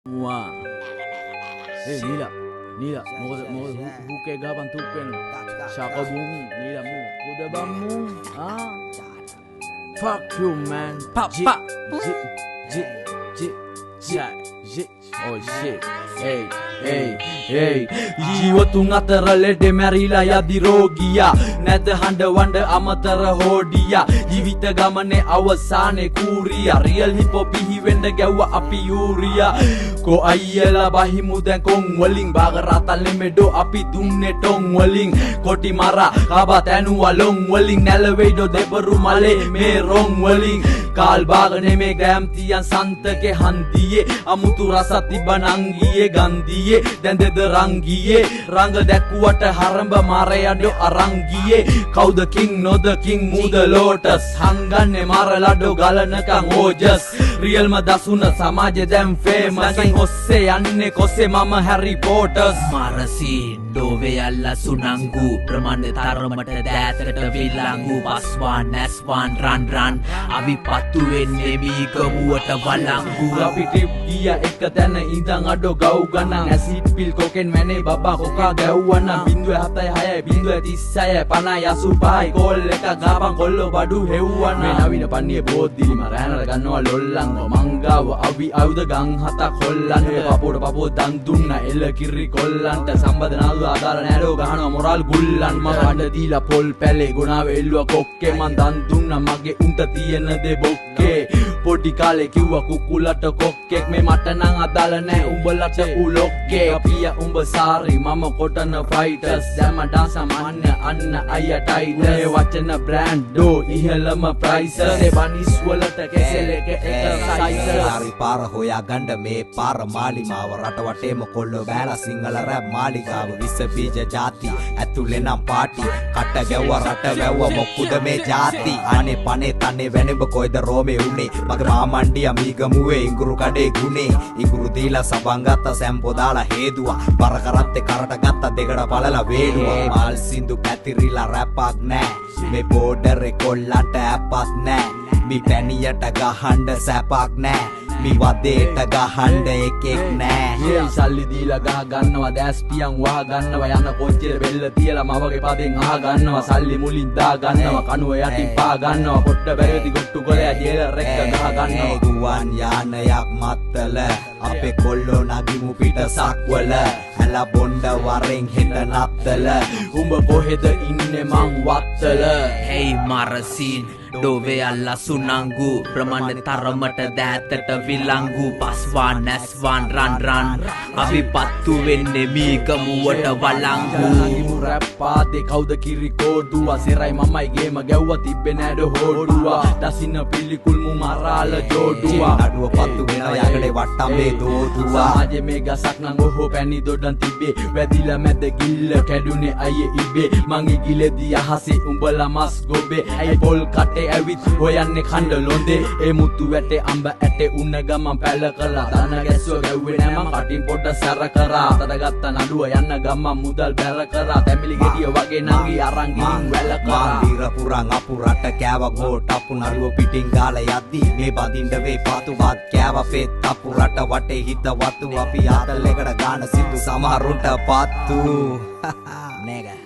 Wah. Nila. Nila. Mau huke gaban tuken. Shaka boom. Nila mu. Udah bamu. Ah. Fuck you man. Pop. Oh shit. Hey. ජීවතුන් අතර ලෙඩ මැරිලා යදි රෝගියා නැද හඬ වඬ අමතර හෝඩියා ජීවිත ගමනේ අවසානේ කූරියා රියල් හිපොප් පිහිවෙන්න ගැව්වා අපි යූරියා කො අයියලා බහිමු දැන් කොන් වලින් බාග රතල් නෙමෙඩෝ අපි දුන්නේ ටොන් වලින් කොටි මරා කබත් ඇනුවා ලොන් වලින් නැලවෙයිඩෝ දෙබරු මලේ මේ රොන් වලින් කාල් බාග නෙමේ ගෑම් තියන් සන්තකේ හන්දියේ අමුතු රසක් තිබ්බ නංගියේ ගන්දියේ දැන් දෙද රංගියේ රංග දැක්කුවට හරඹ මාරයඩෝ අරංගියේ කවුද කිං නොද කිං මුද ලෝටස් හංගන්නේ මාරලඩෝ ගලනකන් ඕජස් රියල්ම දසුන සමාජෙ දැන් ෆේමස් ඔස්සේ යන්නේ කොස්සේ මම හැරි පොටර්ස් මාරසීන් ඩෝවේ අල්ලා සුනංගු ප්‍රමාණය තරමට දෑතට විලංගු පස්වාන් නැස්වාන් රන් අවි පත්තු වෙන්නේ මීකමුවට වලංගු අපි ටිප් ගිය එක තැන ඉඳන් අඩෝ ගව් ගණන් ඇසිඩ් පිල් කොකෙන් මැනේ බබා කොකා ගැව්වනම් 0.76 0.36 50 කෝල් එක ගාපන් කොල්ලෝ බඩු හෙව්වනම් මේ නවීන පන්නේ බෝද්දිලි මරෑනට ගන්නවා ලොල්ලන් මංගාව අවි ආයුධ ගන් හතක් හොල්ලන් පපෝට පපෝ දන් දුන්න එල කිරි කොල්ලන්ට සම්බදනාව ආදාර නෑඩෝ ගහනවා මොරාල් ගුල්ලන් මම හඬ දීලා පොල් පැලේ ගුණාව එල්ලුවා කොක්කේ මන් දන් දුන්නා මගේ උන්ට තියෙන දේ බොක්කේ පොඩි කාලේ කිව්වා කුකුලට කොක්කෙක් මේ මට නම් අදාළ නෑ උඹලට උලොක්කේ අපිය උඹ සාරි මම කොටන ෆයිටර්ස් දැම ඩාන්ස් අන්න අයියා ටයිටස් මේ වචන බ්‍රෑන්ඩෝ ඉහළම ප්‍රයිසස් ඒ බනිස් වලට කෙසෙලක එක සයිසස් හරි පාර හොයා ගන්න මේ පාර මාලිමාව රට වටේම කොල්ලෝ බෑලා සිංහල රැප් මාලිගාව විස බීජ ಜಾති ඇතුලේ නම් පාටි කට ගැව්වා රට වැව්වා මොකුද මේ ಜಾති අනේ පනේ තනේ වෙනෙබ කොයිද රෝමේ උනේ මගේ මාමණ්ඩිය මීගමුවේ ඉඟුරු කඩේ ගුනේ ඉඟුරු දීලා සබන් ගත්ත සැම්පෝ දාලා හේදුවා බර කරත්තේ කරට ගත්ත දෙකට බලලා වේලුවා මාල් සින්දු පැතිරිලා රැපක් නෑ මේ බෝඩරේ කොල්ලන්ට ඇපත් නෑ මි පැණියට ගහන්න සැපක් නෑ මි වදේට ගහන්න එකෙක් නෑ සල්ලි දීලා ගහ ගන්නවා දැස් පියන් වහ ගන්නවා යන කොච්චර බෙල්ල තියලා මවගේ පදෙන් අහ ගන්නවා සල්ලි මුලින් දා ගන්නවා කනුව යටින් පා ගන්නවා පොට්ට බැරිවිදි ගොට්ටු කොලයා ජේලර් එක ගහ ගන්නවා ගුවන් යානයක් මත්තල අපේ කොල්ලෝ නගිමු පිට සක්වල හැල බොණ්ඩ වරෙන් හෙට නත්තල උඹ කොහෙද ඉන්නේ මං වත්තල hey මාරසීන් ඩෝවේ අල්ලා සුනංගු ප්‍රමාණය තරමට දෑතට විලංගු පස්වාන් නැස්වාන් රන් අපි පත්තු වෙන්නේ මීකමුවට වලංගු රැප් පාදේ කවුද කිරි කෝඩුවා සෙරයි මමයි ගේම ගැව්වා තිබ්බේ නෑඩ හෝඩුවා දසින්න පිළිකුල් මු මරාල ජෝඩුවා නඩුව පත්තු වෙන යකඩේ වට්ටම්බේ දෝදුවා සමාජෙ මේ ගසක් නම් ඔහො පැණි දොඩන් තිබ්බේ වැදිලා මැද ගිල්ල කැඩුනේ අයියේ ඉබේ මං ඉගිලෙදී අහසේ උඹලා මස් ගොබේ ඇයි පොල් කටේ ඇවිත් හොයන්නේ කණ්ඩ ලොන්දේ ඒ මුතු වැටේ අඹ ඇටේ උන්න ගමන් පැල කළා දන ගැස්සුව ගැව්වේ නෑ මං කටින් පොඩ සැර කරා අතට ගත්ත නඩුව යන්න ගමන් මුදල් බැර කරා තැමිලි ගෙඩිය වගේ නංගි අරන් ගින් වැල කරා වීර පුරන් අපුරට කෑව ගෝට අපු නඩුව පිටින් ගාලා යද්දි මේ බඳින්න වේ පාතුවත් කෑව පෙත් අපුරට වටේ හිත වතු අපි ආතල් එකට ගාන සිතු සමහරුන්ට පත්තු නේග